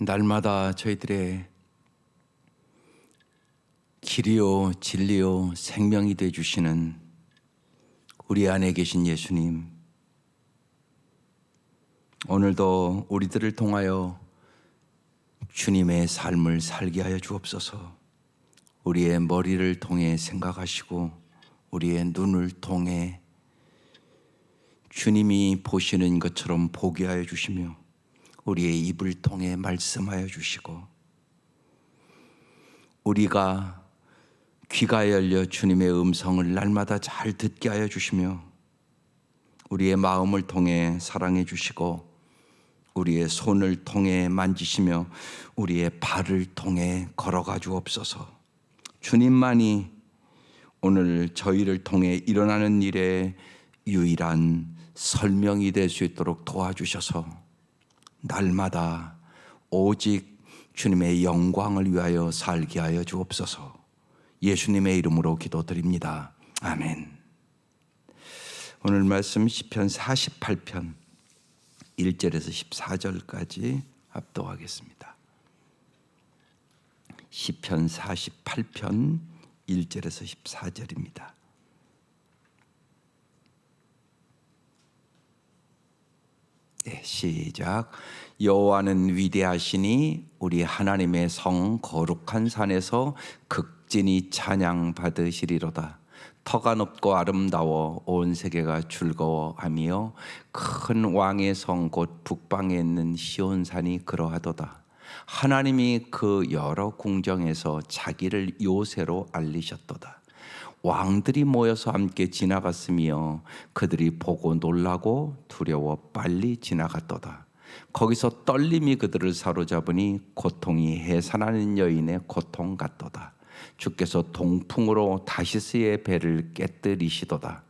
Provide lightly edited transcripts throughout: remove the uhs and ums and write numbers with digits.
날마다 저희들의 길이요 진리요 생명이 되어 주시는 우리 안에 계신 예수님, 오늘도 우리들을 통하여 주님의 삶을 살게 하여 주옵소서. 우리의 머리를 통해 생각하시고 우리의 눈을 통해 주님이 보시는 것처럼 보게 하여 주시며 우리의 입을 통해 말씀하여 주시고 우리가 귀가 열려 주님의 음성을 날마다 잘 듣게 하여 주시며 우리의 마음을 통해 사랑해 주시고 우리의 손을 통해 만지시며 우리의 발을 통해 걸어가 주옵소서. 주님만이 오늘 저희를 통해 일어나는 일에 유일한 설명이 될 수 있도록 도와주셔서 날마다 오직 주님의 영광을 위하여 살게 하여 주옵소서. 예수님의 이름으로 기도드립니다. 아멘. 오늘 말씀 시편 48편 1절에서 14절까지 합독하겠습니다. 시편 48편 1절에서 14절입니다. 네, 시작. 여호와는 위대하시니 우리 하나님의 성 거룩한 산에서 극진히 찬양 받으시리로다. 터가 높고 아름다워 온 세계가 즐거워하며 큰 왕의 성 곧 북방에 있는 시온산이 그러하도다. 하나님이 그 여러 궁정에서 자기를 요새로 알리셨도다. 왕들이 모여서 함께 지나갔으며 그들이 보고 놀라고 두려워 빨리 지나갔도다. 거기서 떨림이 그들을 사로잡으니 고통이 해산하는 여인의 고통 같도다. 주께서 동풍으로 다시스의 배를 깨뜨리시도다.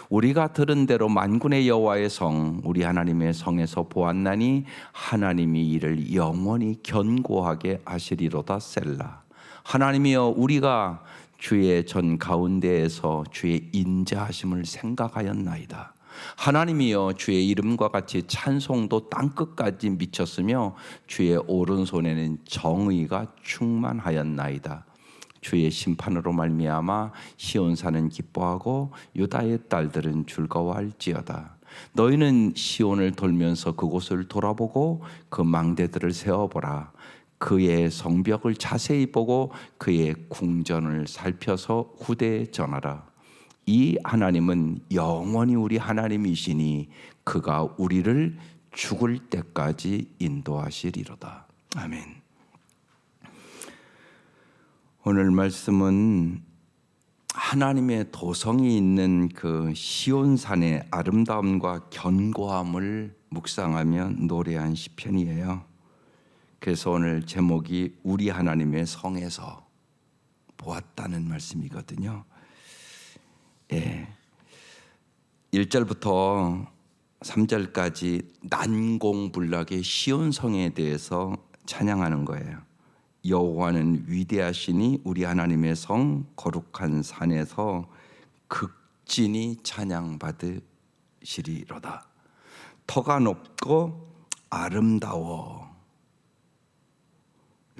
우리가 들은 대로 만군의 여호와의 성 우리 하나님의 성에서 보았나니 하나님이 이를 영원히 견고하게 하시리로다. 셀라. 하나님이여, 우리가 주의 전 가운데에서 주의 인자하심을 생각하였나이다. 하나님이여, 주의 이름과 같이 찬송도 땅끝까지 미쳤으며 주의 오른손에는 정의가 충만하였나이다. 주의 심판으로 말미암아 시온산은 기뻐하고 유다의 딸들은 즐거워할지어다. 너희는 시온을 돌면서 그곳을 돌아보고 그 망대들을 세어보라. 그의 성벽을 자세히 보고 그의 궁전을 살펴서 후대에 전하라. 이 하나님은 영원히 우리 하나님이시니 그가 우리를 죽을 때까지 인도하시리로다. 아멘. 오늘 말씀은 하나님의 도성이 있는 그 시온산의 아름다움과 견고함을 묵상하며 노래한 시편이에요. 그래서 오늘 제목이 우리 하나님의 성에서 보았다는 말씀이거든요. 예. 1절부터 3절까지 난공불락의 시온성에 대해서 찬양하는 거예요. 여호와는 위대하시니 우리 하나님의 성 거룩한 산에서 극진히 찬양받으시리로다. 터가 높고 아름다워.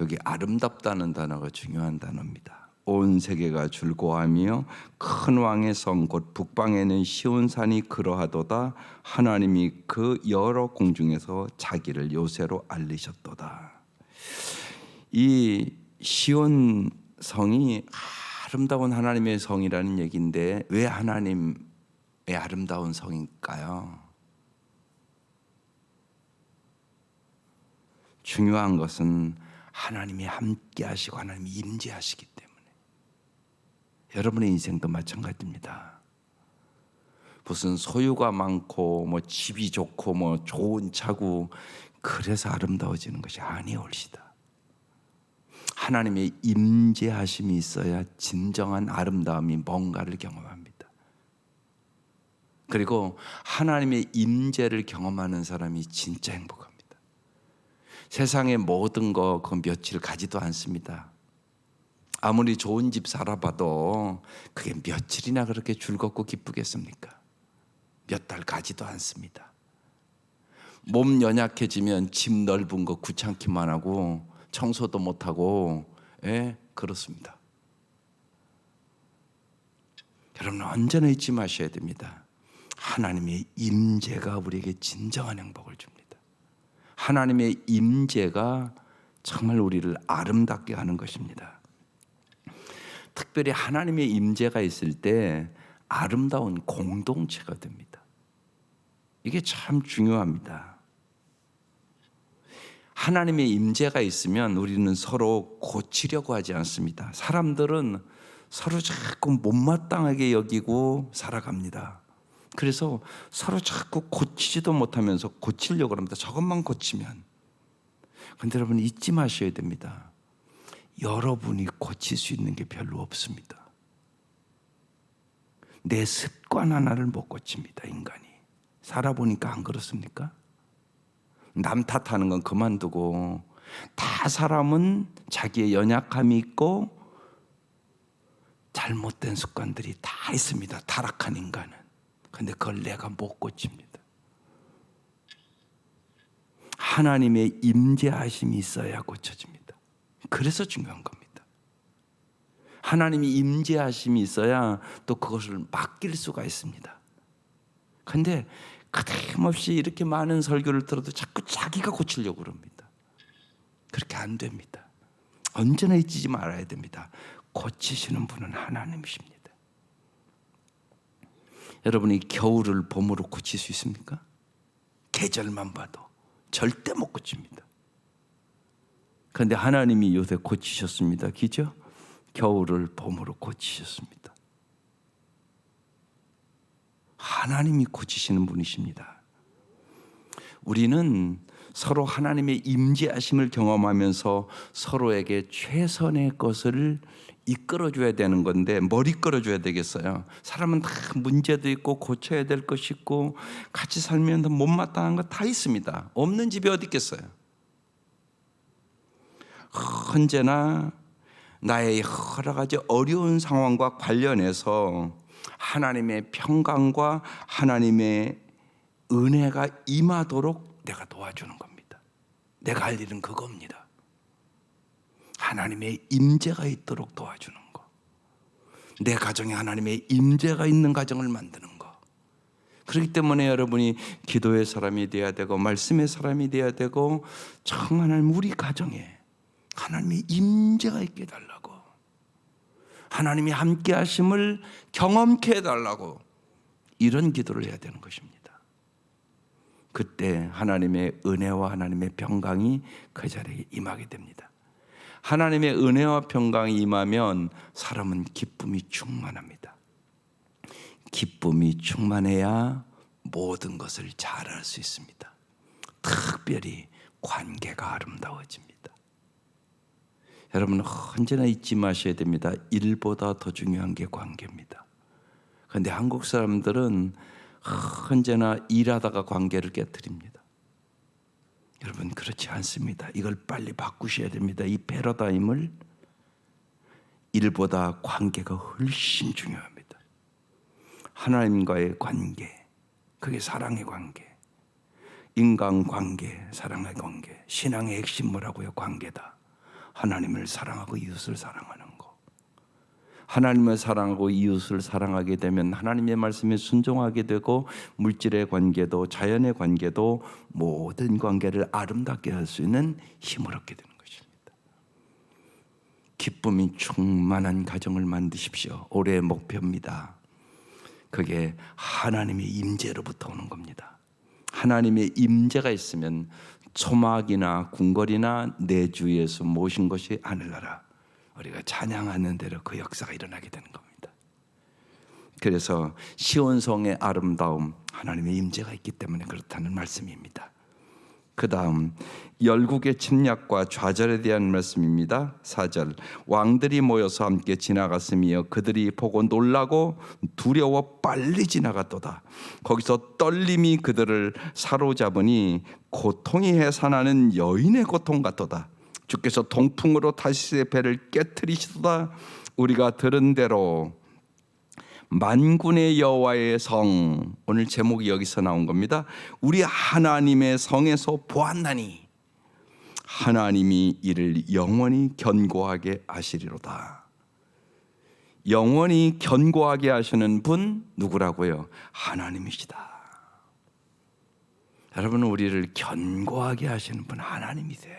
여기 아름답다는 단어가 중요한 단어입니다. 온 세계가 즐거워하며 큰 왕의 성 곧 북방에는 시온산이 그러하도다. 하나님이 그 여러 궁중에서 자기를 요새로 알리셨도다. 이 시온 성이 아름다운 하나님의 성이라는 얘기인데 왜 하나님의 아름다운 성일까요? 중요한 것은 하나님이 함께 하시고 하나님이 임재하시기 때문에. 여러분의 인생도 마찬가지입니다. 무슨 소유가 많고 뭐 집이 좋고 뭐 좋은 차고 그래서 아름다워지는 것이 아니올시다. 하나님의 임재하심이 있어야 진정한 아름다움이 뭔가를 경험합니다. 그리고 하나님의 임재를 경험하는 사람이 진짜 행복합니다. 세상의 모든 거 그 며칠 가지도 않습니다. 아무리 좋은 집 살아봐도 그게 며칠이나 그렇게 즐겁고 기쁘겠습니까? 몇 달 가지도 않습니다. 몸 연약해지면 집 넓은 거 귀찮기만 하고 청소도 못하고, 그렇습니다. 여러분 언제나 잊지 마셔야 됩니다. 하나님의 임재가 우리에게 진정한 행복을 줍니다. 하나님의 임재가 정말 우리를 아름답게 하는 것입니다. 특별히 하나님의 임재가 있을 때 아름다운 공동체가 됩니다. 이게 참 중요합니다. 하나님의 임재가 있으면 우리는 서로 고치려고 하지 않습니다. 사람들은 서로 자꾸 못마땅하게 여기고 살아갑니다. 그래서 서로 자꾸 고치지도 못하면서 고치려고 합니다. 저것만 고치면. 그런데 여러분 잊지 마셔야 됩니다. 여러분이 고칠 수 있는 게 별로 없습니다. 내 습관 하나를 못 고칩니다. 인간이 살아보니까 안 그렇습니까? 남 탓하는 건 그만두고, 다 사람은 자기의 연약함이 있고 잘못된 습관들이 다 있습니다. 타락한 인간은. 근데 그걸 내가 못 고칩니다. 하나님의 임재하심이 있어야 고쳐집니다. 그래서 중요한 겁니다. 하나님이 임재하심이 있어야 또 그것을 맡길 수가 있습니다. 근데 끊임없이 이렇게 많은 설교를 들어도 자꾸 자기가 고치려고 그럽니다. 그렇게 안 됩니다. 언제나 잊지 말아야 됩니다. 고치시는 분은 하나님이십니다. 여러분이 겨울을 봄으로 고칠 수 있습니까? 계절만 봐도 절대 못 고칩니다. 그런데 하나님이 요새 고치셨습니다. 그죠? 겨울을 봄으로 고치셨습니다. 하나님이 고치시는 분이십니다. 우리는 서로 하나님의 임재하심을 경험하면서 서로에게 최선의 것을 이끌어줘야 되는 건데 뭘 이끌어줘야 되겠어요? 사람은 다 문제도 있고 고쳐야 될 것이 있고 같이 살면 못마땅한 거 다 있습니다. 없는 집이 어디 있겠어요? 언제나 나의 여러 가지 어려운 상황과 관련해서 하나님의 평강과 하나님의 은혜가 임하도록 내가 도와주는 겁니다. 내가 할 일은 그겁니다. 하나님의 임재가 있도록 도와주는 거. 내 가정에 하나님의 임재가 있는 가정을 만드는 거. 그렇기 때문에 여러분이 기도의 사람이 되어야 되고 말씀의 사람이 되어야 되고 정말 우리 가정에 하나님의 임재가 있게 해달라고, 하나님이 함께 하심을 경험케 해달라고 이런 기도를 해야 되는 것입니다. 그때 하나님의 은혜와 하나님의 평강이 그 자리에 임하게 됩니다. 하나님의 은혜와 평강이 임하면 사람은 기쁨이 충만합니다. 기쁨이 충만해야 모든 것을 잘할 수 있습니다. 특별히 관계가 아름다워집니다. 여러분 언제나 잊지 마셔야 됩니다. 일보다 더 중요한 게 관계입니다. 그런데 한국 사람들은 언제나 일하다가 관계를 깨뜨립니다. 여러분 그렇지 않습니다. 이걸 빨리 바꾸셔야 됩니다. 이 패러다임을, 일보다 관계가 훨씬 중요합니다. 하나님과의 관계, 그게 사랑의 관계, 인간관계, 사랑의 관계. 신앙의 핵심 뭐라고요? 관계다. 하나님을 사랑하고 이웃을 사랑하는 거. 하나님을 사랑하고 이웃을 사랑하게 되면 하나님의 말씀에 순종하게 되고 물질의 관계도 자연의 관계도 모든 관계를 아름답게 할 수 있는 힘을 얻게 되는 것입니다. 기쁨이 충만한 가정을 만드십시오. 올해의 목표입니다. 그게 하나님의 임재로부터 오는 겁니다. 하나님의 임재가 있으면 초막이나 궁궐이나 내 주 예수 모신 것이 하늘나라, 우리가 찬양하는 대로 그 역사가 일어나게 되는 겁니다. 그래서 시온성의 아름다움, 하나님의 임재가 있기 때문에 그렇다는 말씀입니다. 그 다음 열국의 침략과 좌절에 대한 말씀입니다. 4절, 왕들이 모여서 함께 지나갔으며 그들이 보고 놀라고 두려워 빨리 지나갔도다. 거기서 떨림이 그들을 사로잡으니 고통이 해산하는 여인의 고통 같도다. 주께서 동풍으로 타시스의 배를 깨트리시도다. 우리가 들은 대로 만군의 여호와의 성, 오늘 제목이 여기서 나온 겁니다. 우리 하나님의 성에서 보았나니 하나님이 이를 영원히 견고하게 하시리로다. 영원히 견고하게 하시는 분 누구라고요? 하나님이시다. 여러분, 우리를 견고하게 하시는 분 하나님이세요.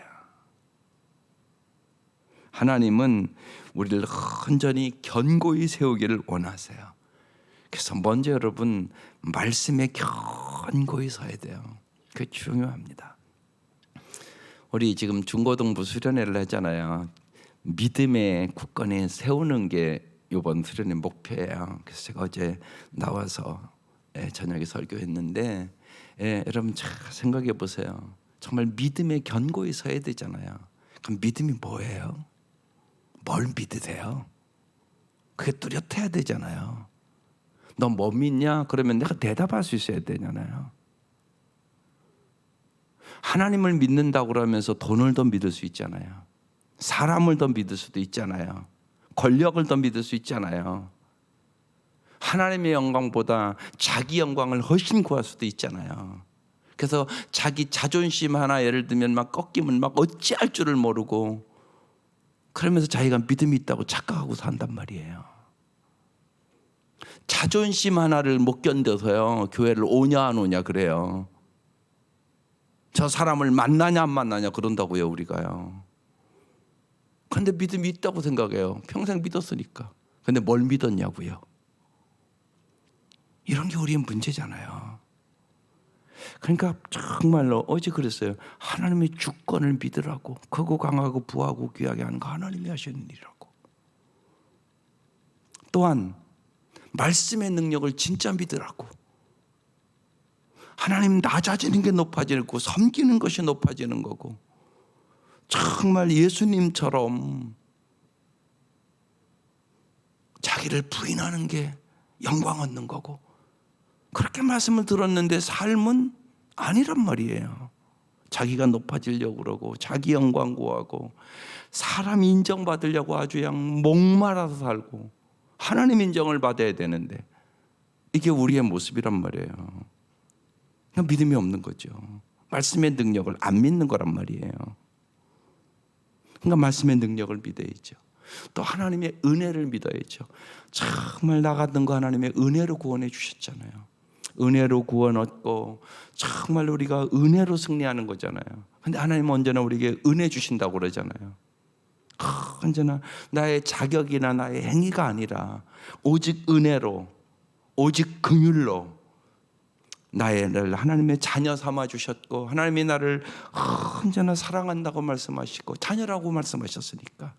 하나님은 우리를 온전히 견고히 세우기를 원하세요. 그래서 먼저 여러분 말씀에 견고히 서야 돼요. 그게 중요합니다. 우리 지금 중고등부 수련회를 하잖아요. 믿음의 굳건히 세우는 게 이번 수련회 목표예요. 그래서 제가 어제 나와서 저녁에 설교했는데 여러분 잘 생각해 보세요. 정말 믿음에 견고히 서야 되잖아요. 그럼 믿음이 뭐예요? 뭘 믿으세요? 그게 뚜렷해야 되잖아요. 너 뭐 믿냐? 그러면 내가 대답할 수 있어야 되잖아요. 하나님을 믿는다고 그러면서 돈을 더 믿을 수 있잖아요. 사람을 더 믿을 수도 있잖아요. 권력을 더 믿을 수 있잖아요. 하나님의 영광보다 자기 영광을 훨씬 구할 수도 있잖아요. 그래서 자기 자존심 하나 예를 들면 막 꺾이면 막 어찌할 줄을 모르고 그러면서 자기가 믿음이 있다고 착각하고 산단 말이에요. 자존심 하나를 못 견뎌서요 교회를 오냐 안 오냐 그래요. 저 사람을 만나냐 안 만나냐 그런다고요 우리가요. 그런데 믿음이 있다고 생각해요. 평생 믿었으니까. 근데 뭘 믿었냐고요. 이런 게 우리의 문제잖아요. 그러니까 정말로 어제 그랬어요. 하나님의 주권을 믿으라고. 크고 강하고 부하고 귀하게 하는 거 하나님이 하시는 일이라고. 또한 말씀의 능력을 진짜 믿으라고. 하나님 낮아지는 게 높아지고 섬기는 것이 높아지는 거고 정말 예수님처럼 자기를 부인하는 게 영광 얻는 거고 그렇게 말씀을 들었는데 삶은 아니란 말이에요. 자기가 높아지려고 그러고 자기 영광 구하고 사람 인정받으려고 아주 그냥 목말라서 살고 하나님 인정을 받아야 되는데 이게 우리의 모습이란 말이에요. 그냥 믿음이 없는 거죠. 말씀의 능력을 안 믿는 거란 말이에요. 그러니까 말씀의 능력을 믿어야죠. 또 하나님의 은혜를 믿어야죠. 정말 나 같은 거 하나님의 은혜로 구원해 주셨잖아요. 은혜로 구원 얻고 정말 우리가 은혜로 승리하는 거잖아요. 근데 하나님은 언제나 우리에게 은혜 주신다고 그러잖아요. 언제나 나의 자격이나 나의 행위가 아니라 오직 은혜로 오직 긍휼로 나를 하나님의 자녀 삼아 주셨고 하나님이 나를 언제나 사랑한다고 말씀하시고 자녀라고 말씀하셨으니까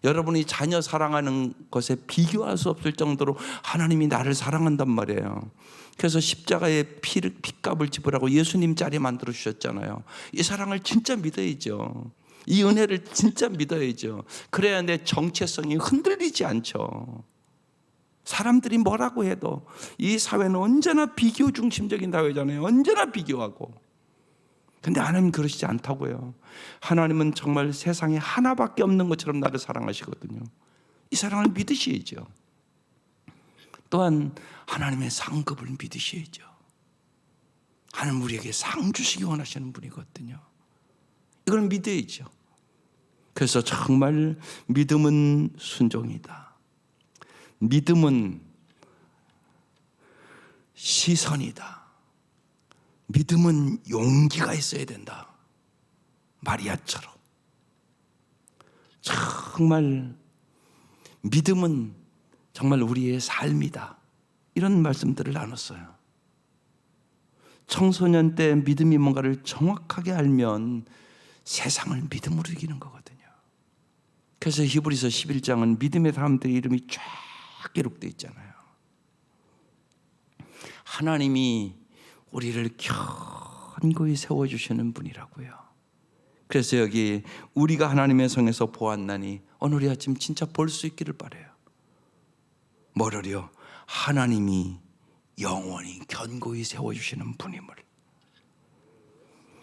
여러분이 자녀 사랑하는 것에 비교할 수 없을 정도로 하나님이 나를 사랑한단 말이에요. 그래서 십자가의 피값을 지불하고 예수님 자리 만들어 주셨잖아요. 이 사랑을 진짜 믿어야죠. 이 은혜를 진짜 믿어야죠. 그래야 내 정체성이 흔들리지 않죠. 사람들이 뭐라고 해도 이 사회는 언제나 비교 중심적인 사회잖아요. 언제나 비교하고. 근데 하나님은 그러시지 않다고요. 하나님은 정말 세상에 하나밖에 없는 것처럼 나를 사랑하시거든요. 이 사랑을 믿으셔야죠. 또한 하나님의 상급을 믿으셔야죠. 하나님 우리에게 상 주시기 원하시는 분이거든요. 이걸 믿어야죠. 그래서 정말 믿음은 순종이다. 믿음은 시선이다. 믿음은 용기가 있어야 된다. 마리아처럼. 정말 믿음은 정말 우리의 삶이다. 이런 말씀들을 나눴어요. 청소년 때 믿음이 뭔가를 정확하게 알면 세상을 믿음으로 이기는 거거든요. 그래서 히브리서 11장은 믿음의 사람들의 이름이 쫙 기록되어 있잖아요. 하나님이 우리를 견고히 세워주시는 분이라고요. 그래서 여기 우리가 하나님의 성에서 보았나니 오늘 이 아침 진짜 볼 수 있기를 바라요. 뭐를요? 하나님이 영원히 견고히 세워주시는 분임을.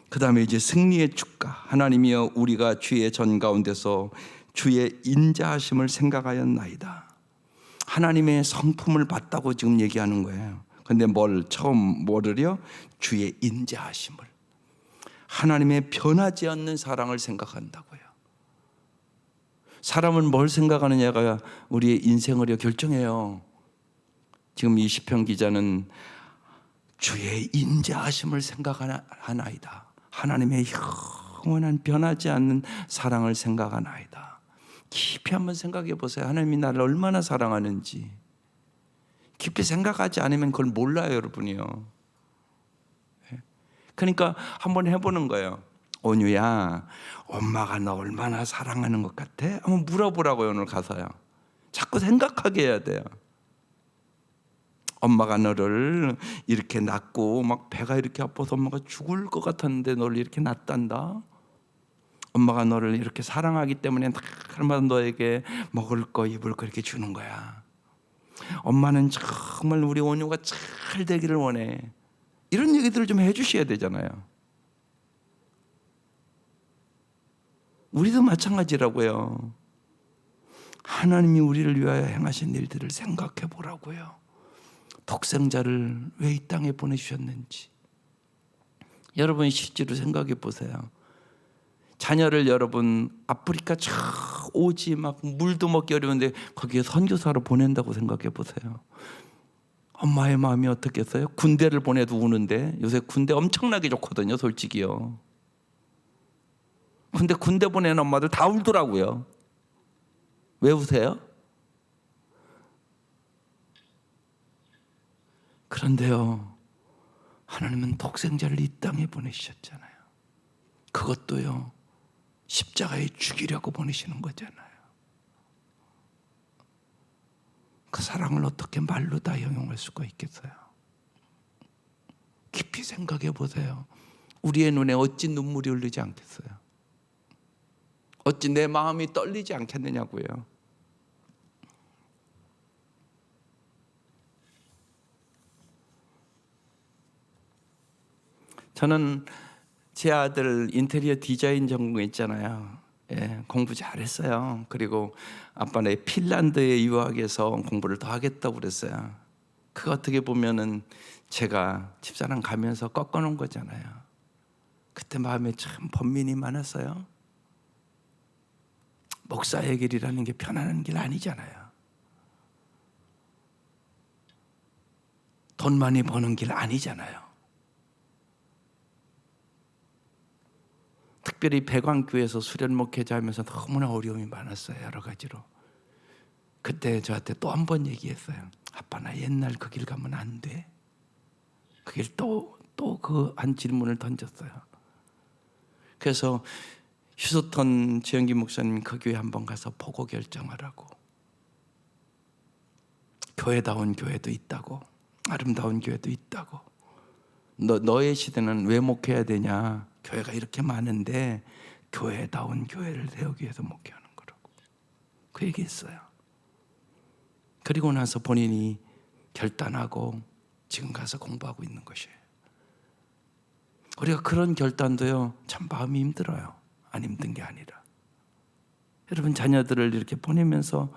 그 다음에 이제 승리의 축가. 하나님이여 우리가 주의 전 가운데서 주의 인자하심을 생각하였나이다. 하나님의 성품을 봤다고 지금 얘기하는 거예요. 근데 뭐를요? 주의 인자하심을, 하나님의 변하지 않는 사랑을 생각한다고요. 사람은 뭘 생각하느냐가 우리의 인생을 결정해요. 지금 이 시편 기자는 주의 인자하심을 생각하나이다. 하나님의 영원한 변하지 않는 사랑을 생각하나이다. 깊이 한번 생각해 보세요. 하나님이 나를 얼마나 사랑하는지. 깊이 생각하지 않으면 그걸 몰라요, 여러분이요. 그러니까 한번 해보는 거예요. 온유야, 엄마가 너 얼마나 사랑하는 것 같아? 한번 물어보라고요, 오늘 가서요. 자꾸 생각하게 해야 돼요. 엄마가 너를 이렇게 낳고 막 배가 이렇게 아파서 엄마가 죽을 것 같았는데 너를 이렇게 낳단다. 엄마가 너를 이렇게 사랑하기 때문에 날마다 너에게 먹을 거 입을 거 이렇게 주는 거야. 엄마는 정말 우리 온유가 잘 되기를 원해. 이런 얘기들을 좀 해주셔야 되잖아요. 우리도 마찬가지라고요. 하나님이 우리를 위하여 행하신 일들을 생각해 보라고요. 독생자를 왜 이 땅에 보내주셨는지. 여러분 실제로 생각해 보세요. 자녀를 여러분 아프리카 저 오지 막 물도 먹기 어려운데 거기에 선교사로 보낸다고 생각해 보세요. 엄마의 마음이 어떻겠어요? 군대를 보내도 우는데 요새 군대 엄청나게 좋거든요, 솔직히요. 근데 군대 보내는 엄마들 다 울더라고요. 왜 우세요? 그런데요, 하나님은 독생자를 이 땅에 보내주셨잖아요. 그것도요, 십자가에 죽이려고 보내시는 거잖아요. 그 사랑을 어떻게 말로 다 형용할 수가 있겠어요? 깊이 생각해 보세요. 우리의 눈에 어찌 눈물이 흐르지 않겠어요? 어찌 내 마음이 떨리지 않겠느냐고요. 저는 제 아들 인테리어 디자인 전공했잖아요. 예, 공부 잘했어요. 그리고 아빠는 핀란드에 유학해서 공부를 더 하겠다고 그랬어요. 그거 어떻게 보면은 제가 집사람 가면서 꺾어놓은 거잖아요. 그때 마음에 참 번민이 많았어요. 목사의 길이라는 게 편안한 길 아니잖아요. 돈 많이 버는 길 아니잖아요. 특별히 배광교회에서 수련 목회자 하면서 너무나 어려움이 많았어요. 여러 가지로. 그때 저한테 또 한 번 얘기했어요. 아빠 나 옛날 그 길 가면 안 돼. 그 길 또 그 한 질문을 던졌어요. 그래서 휴스턴 지영기 목사님 그 교회 한번 가서 보고 결정하라고. 교회다운 교회도 있다고. 아름다운 교회도 있다고. 너의 시대는 왜 목회해야 되냐. 교회가 이렇게 많은데 교회다운 교회를 세우기 위해서 목회하는 거라고. 그 얘기했어요. 그리고 나서 본인이 결단하고 지금 가서 공부하고 있는 것이에요. 우리가 그런 결단도요, 참 마음이 힘들어요. 안 힘든 게 아니라. 여러분 자녀들을 이렇게 보내면서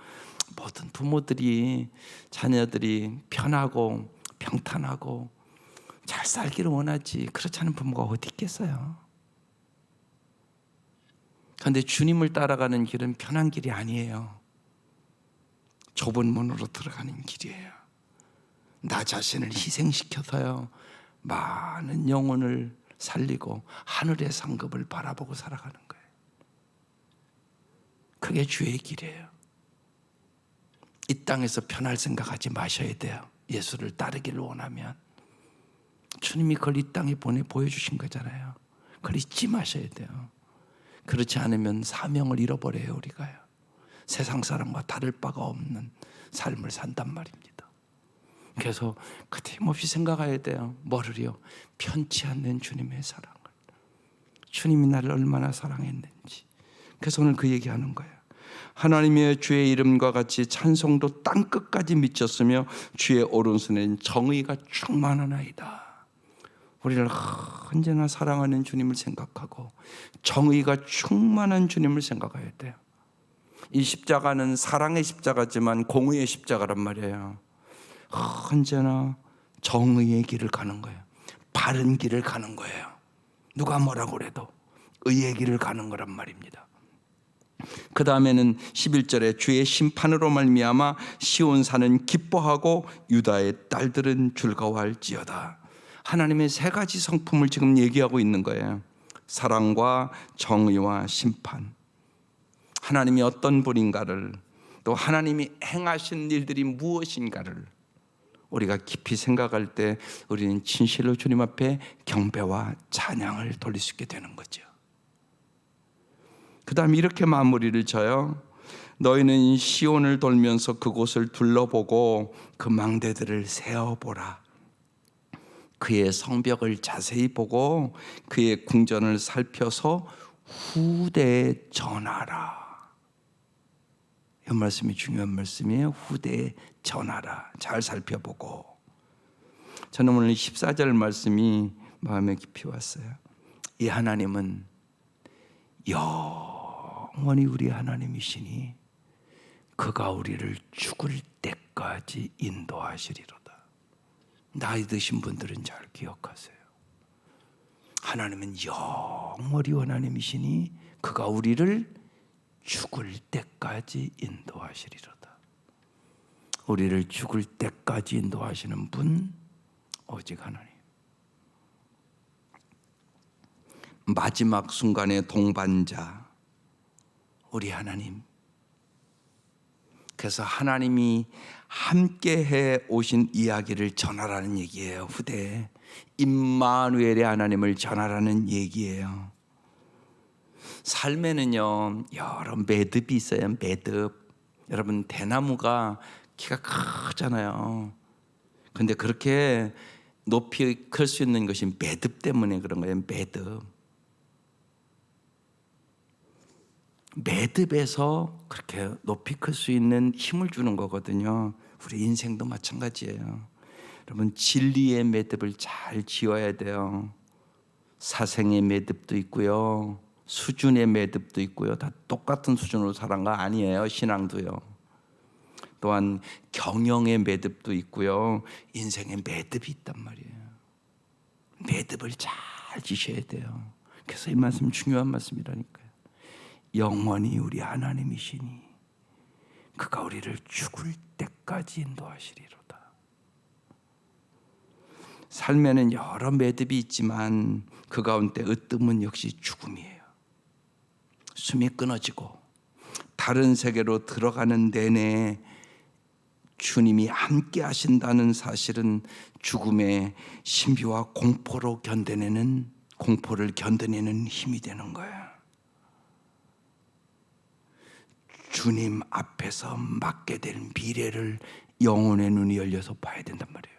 모든 부모들이 자녀들이 편하고 평탄하고 잘 살기를 원하지, 그렇지 않은 부모가 어디 있겠어요? 그런데 주님을 따라가는 길은 편한 길이 아니에요. 좁은 문으로 들어가는 길이에요. 나 자신을 희생시켜서요, 많은 영혼을 살리고 하늘의 상급을 바라보고 살아가는 거예요. 그게 주의 길이에요. 이 땅에서 편할 생각하지 마셔야 돼요. 예수를 따르기를 원하면. 주님이 그걸 이 땅에 보여주신 거잖아요. 그걸 잊지 마셔야 돼요. 그렇지 않으면 사명을 잃어버려요, 우리가요. 세상 사람과 다를 바가 없는 삶을 산단 말입니다. 그래서 끊임없이 생각해야 돼요. 뭐를요? 편치 않는 주님의 사랑을. 주님이 나를 얼마나 사랑했는지. 그래서 오늘 그 얘기하는 거예요. 하나님의 주의 이름과 같이 찬송도 땅끝까지 미쳤으며 주의 오른손엔 정의가 충만하나이다. 우리를 언제나 사랑하는 주님을 생각하고 정의가 충만한 주님을 생각해야 돼요. 이 십자가는 사랑의 십자가지만 공의의 십자가란 말이에요. 언제나 정의의 길을 가는 거예요. 바른 길을 가는 거예요. 누가 뭐라고 그래도 의의 길을 가는 거란 말입니다. 그 다음에는 11절에 주의 심판으로 말미암아 시온산은 기뻐하고 유다의 딸들은 즐거워할지어다. 하나님의 세 가지 성품을 지금 얘기하고 있는 거예요. 사랑과 정의와 심판. 하나님이 어떤 분인가를, 또 하나님이 행하신 일들이 무엇인가를 우리가 깊이 생각할 때 우리는 진실로 주님 앞에 경배와 찬양을 돌릴 수 있게 되는 거죠. 그 다음 이렇게 마무리를 져요. 너희는 시온을 돌면서 그곳을 둘러보고 그 망대들을 세어보라. 그의 성벽을 자세히 보고 그의 궁전을 살펴서 후대에 전하라. 이 말씀이 중요한 말씀이에요. 후대에 전하라. 잘 살펴보고. 저는 오늘 14절 말씀이 마음에 깊이 왔어요. 이 하나님은 영원히 우리 하나님이시니 그가 우리를 죽을 때까지 인도하시리로다. 나이 드신 분들은 잘 기억하세요. 하나님은 영원히 하나님이시니 그가 우리를 죽을 때까지 인도하시리로다. 우리를 죽을 때까지 인도하시는 분 오직 하나님. 마지막 순간의 동반자 우리 하나님. 그래서 하나님이 함께해 오신 이야기를 전하라는 얘기예요. 후대에 임마누엘의 하나님을 전하라는 얘기예요. 삶에는요 여러 매듭이 있어요. 매듭. 여러분 대나무가 키가 크잖아요. 근데 그렇게 높이 클 수 있는 것이 매듭 때문에 그런 거예요. 매듭. 매듭에서 그렇게 높이 클 수 있는 힘을 주는 거거든요. 우리 인생도 마찬가지예요. 여러분 진리의 매듭을 잘 지어야 돼요. 사생의 매듭도 있고요. 수준의 매듭도 있고요. 다 똑같은 수준으로 살아간 거 아니에요. 신앙도요. 또한 경영의 매듭도 있고요. 인생의 매듭이 있단 말이에요. 매듭을 잘 지셔야 돼요. 그래서 이 말씀 중요한 말씀이라니까요. 영원히 우리 하나님이시니 그가 우리를 죽을 때까지 인도하시리로다. 삶에는 여러 매듭이 있지만 그 가운데 으뜸은 역시 죽음이에요. 숨이 끊어지고 다른 세계로 들어가는 내내 주님이 함께 하신다는 사실은 죽음의 신비와 공포를 견뎌내는 힘이 되는 거예요. 주님 앞에서 맞게 될 미래를 영혼의 눈이 열려서 봐야 된단 말이에요.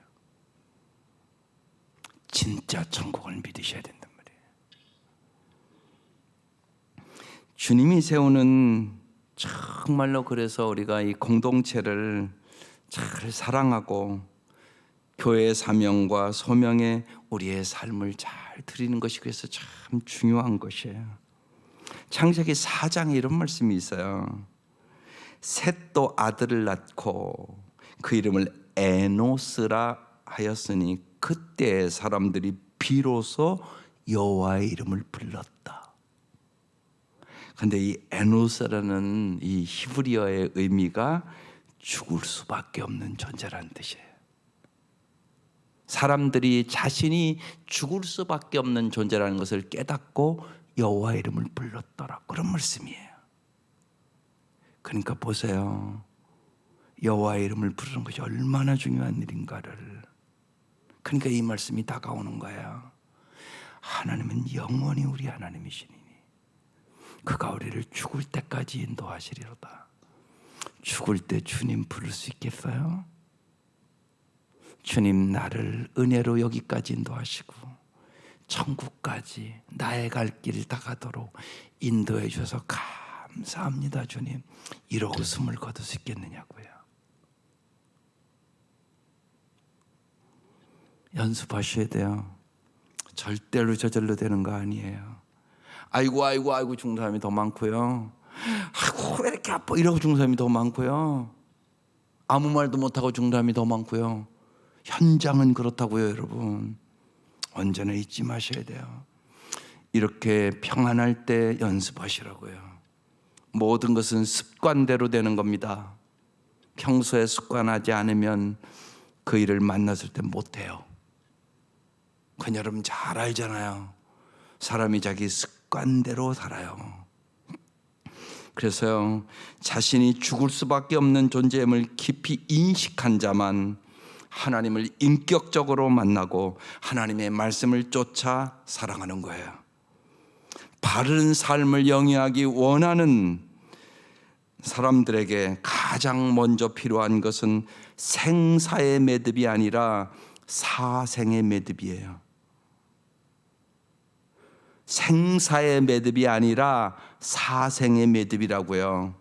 진짜 천국을 믿으셔야 된단 말이에요. 주님이 세우는 정말로 그래서 우리가 이 공동체를 잘 사랑하고 교회의 사명과 소명에 우리의 삶을 잘 드리는 것이 그래서 참 중요한 것이에요. 창세기 4장에 이런 말씀이 있어요. 셋도 아들을 낳고 그 이름을 에노스라 하였으니 그때 사람들이 비로소 여호와의 이름을 불렀다. 그런데 이 에노스라는 이 히브리어의 의미가 죽을 수밖에 없는 존재라는 뜻이에요. 사람들이 자신이 죽을 수밖에 없는 존재라는 것을 깨닫고 여호와의 이름을 불렀더라. 그런 말씀이에요. 그러니까 보세요. 여호와의 이름을 부르는 것이 얼마나 중요한 일인가를. 그러니까 이 말씀이 다가오는 거예요. 하나님은 영원히 우리 하나님이시니 그가 우리를 죽을 때까지 인도하시리로다. 죽을 때 주님 부를 수 있겠어요? 주님 나를 은혜로 여기까지 인도하시고 천국까지 나의 갈 길 다가도록 인도해 주셔서 감사합니다 주님. 이러고 숨을 거둘 수 있겠느냐고요. 연습하셔야 돼요. 절대로 저절로 되는 거 아니에요. 아이고 죽는 사람이 더 많고요. 아이고 왜 이렇게 아파 이러고 죽는 사람이 더 많고요. 아무 말도 못하고 죽는 사람이 더 많고요. 현장은 그렇다고요, 여러분. 언제나 잊지 마셔야 돼요. 이렇게 평안할 때 연습하시라고요. 모든 것은 습관대로 되는 겁니다. 평소에 습관하지 않으면 그 일을 만났을 때 못해요. 그건 여러분 잘 알잖아요. 사람이 자기 습관대로 살아요. 그래서요, 자신이 죽을 수밖에 없는 존재임을 깊이 인식한 자만 하나님을 인격적으로 만나고 하나님의 말씀을 쫓아 살아가는 거예요. 바른 삶을 영위하기 원하는 사람들에게 가장 먼저 필요한 것은 생사의 매듭이 아니라 사생의 매듭이에요. 생사의 매듭이 아니라 사생의 매듭이라고요.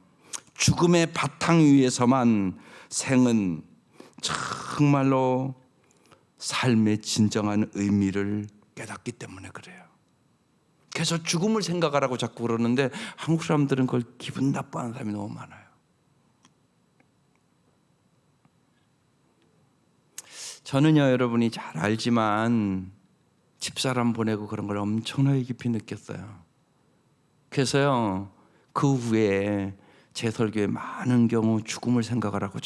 죽음의 바탕 위에서만 생은 정말로 삶의 진정한 의미를 깨닫기 때문에 그래요. 그래서 죽음을 생각하라고 자꾸 그러는데 한국 사람들은 그걸 기분 나빠하는 사람이 너무 많아요. 저는요, 여러분이 잘 알지만 집사람 보내고 그런 걸 엄청나게 깊이 느꼈어요. 그래서요, 그 후에 제 설교에 많은 경우 죽음을 생각하라고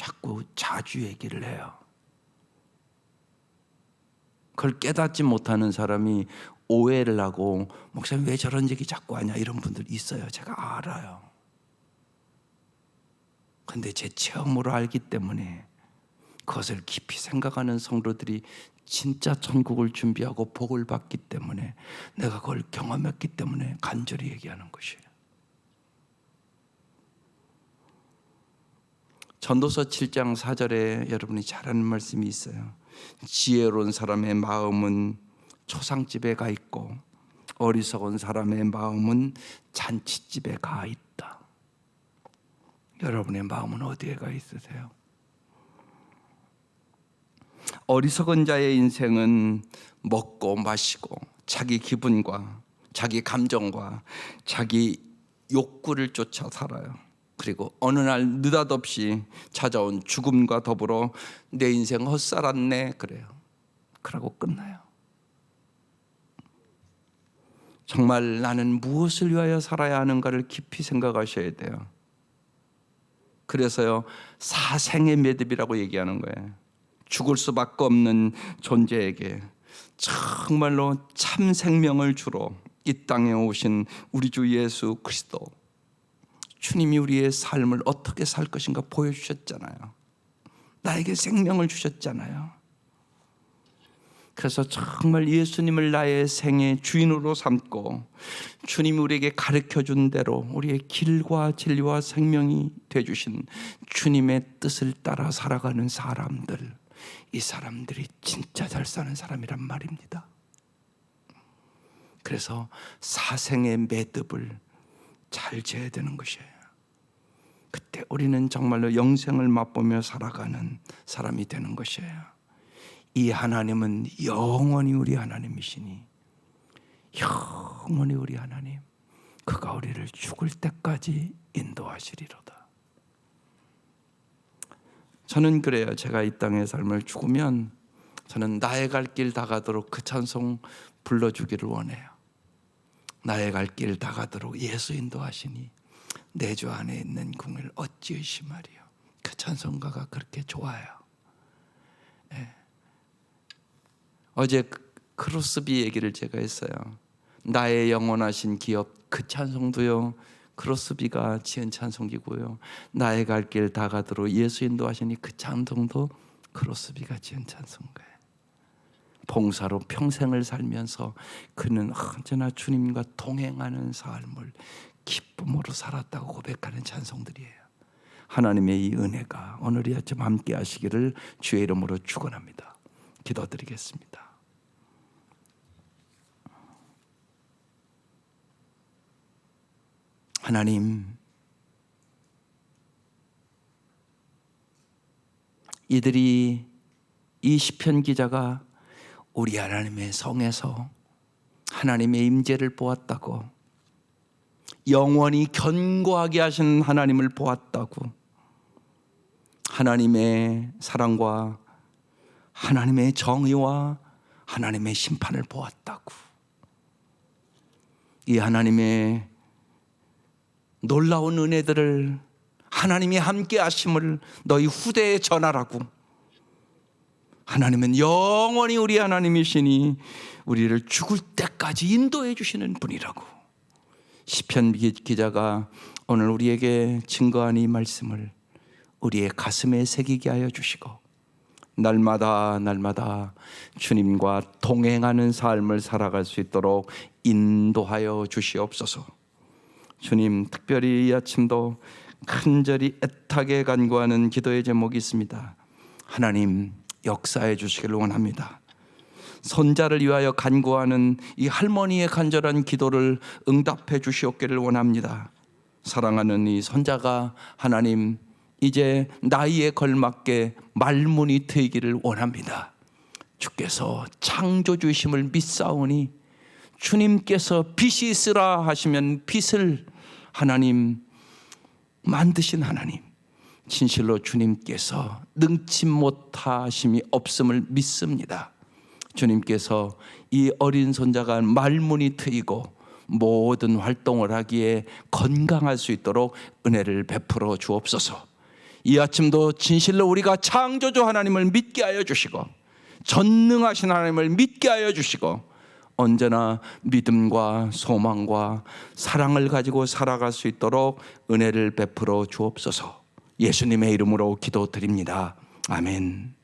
자주 얘기를 해요. 그걸 깨닫지 못하는 사람이 오해를 하고 목사님 왜 저런 얘기 자꾸 하냐 이런 분들 있어요. 제가 알아요. 근데 제 체험으로 알기 때문에 그것을 깊이 생각하는 성도들이 진짜 천국을 준비하고 복을 받기 때문에 내가 그걸 경험했기 때문에 간절히 얘기하는 것이에요. 전도서 7장 4절에 여러분이 잘 아는 말씀이 있어요. 지혜로운 사람의 마음은 초상집에 가 있고 어리석은 사람의 마음은 잔치집에 가 있다. 여러분의 마음은 어디에 가 있으세요? 어리석은 자의 인생은 먹고 마시고 자기 기분과 자기 감정과 자기 욕구를 쫓아 살아요. 그리고 어느 날 느닷없이 찾아온 죽음과 더불어 내 인생 헛살았네 그래요. 그러고 끝나요. 정말 나는 무엇을 위하여 살아야 하는가를 깊이 생각하셔야 돼요. 그래서요, 사생의 매듭이라고 얘기하는 거예요. 죽을 수밖에 없는 존재에게 정말로 참 생명을 주러 이 땅에 오신 우리 주 예수 그리스도, 주님이 우리의 삶을 어떻게 살 것인가 보여주셨잖아요. 나에게 생명을 주셨잖아요. 그래서 정말 예수님을 나의 생의 주인으로 삼고 주님이 우리에게 가르쳐준 대로 우리의 길과 진리와 생명이 되어주신 주님의 뜻을 따라 살아가는 사람들, 이 사람들이 진짜 잘 사는 사람이란 말입니다. 그래서 사생의 매듭을 잘 재야 되는 것이에요. 그때 우리는 정말로 영생을 맛보며 살아가는 사람이 되는 것이에요. 이 하나님은 영원히 우리 하나님이시니, 영원히 우리 하나님, 그가 우리를 죽을 때까지 인도하시리로다. 저는 그래요. 제가 이 땅의 삶을 죽으면 저는 나의 갈 길 다 가도록 그 찬송 불러주기를 원해요. 나의 갈 길 다 가도록 예수 인도하시니 내 주 안에 있는 궁을 어찌 의심하리요. 그 찬송가가 그렇게 좋아요. 네. 어제 크로스비 얘기를 제가 했어요. 나의 영원하신 기업, 그 찬송도요, 크로스비가 지은 찬송이고요. 나의 갈 길 다 가도록 예수 인도하시니 그 찬송도 크로스비가 지은 찬송가예요. 봉사로 평생을 살면서 그는 언제나 주님과 동행하는 삶을 기쁨으로 살았다고 고백하는 찬송들이에요. 하나님의 이 은혜가 오늘 이 아침 함께 하시기를 주의 이름으로 축원합니다. 기도드리겠습니다. 하나님, 이들이 이 시편 기자가 우리 하나님의 성에서 하나님의 임재를 보았다고, 영원히 견고하게 하신 하나님을 보았다고, 하나님의 사랑과 하나님의 정의와 하나님의 심판을 보았다고, 이 하나님의 놀라운 은혜들을, 하나님이 함께 하심을 너희 후대에 전하라고. 하나님은 영원히 우리 하나님이시니 우리를 죽을 때까지 인도해 주시는 분이라고. 시편 기자가 오늘 우리에게 증거한 이 말씀을 우리의 가슴에 새기게 하여 주시고, 날마다 날마다 주님과 동행하는 삶을 살아갈 수 있도록 인도하여 주시옵소서. 주님, 특별히 이 아침도 간절히 애타게 간구하는 기도의 제목이 있습니다. 하나님, 역사해 주시기를 원합니다. 손자를 위하여 간구하는 이 할머니의 간절한 기도를 응답해 주시옵기를 원합니다. 사랑하는 이 손자가 하나님 이제 나이에 걸맞게 말문이 트이기를 원합니다. 주께서 창조주심을 믿사오니 주님께서 빛이 있으라 하시면 빛을 하나님 만드신 하나님, 진실로 주님께서 능치 못하심이 없음을 믿습니다. 주님께서 이 어린 손자가 말문이 트이고 모든 활동을 하기에 건강할 수 있도록 은혜를 베풀어 주옵소서. 이 아침도 진실로 우리가 창조주 하나님을 믿게 하여 주시고, 전능하신 하나님을 믿게 하여 주시고, 언제나 믿음과 소망과 사랑을 가지고 살아갈 수 있도록 은혜를 베풀어 주옵소서. 예수님의 이름으로 기도드립니다. 아멘.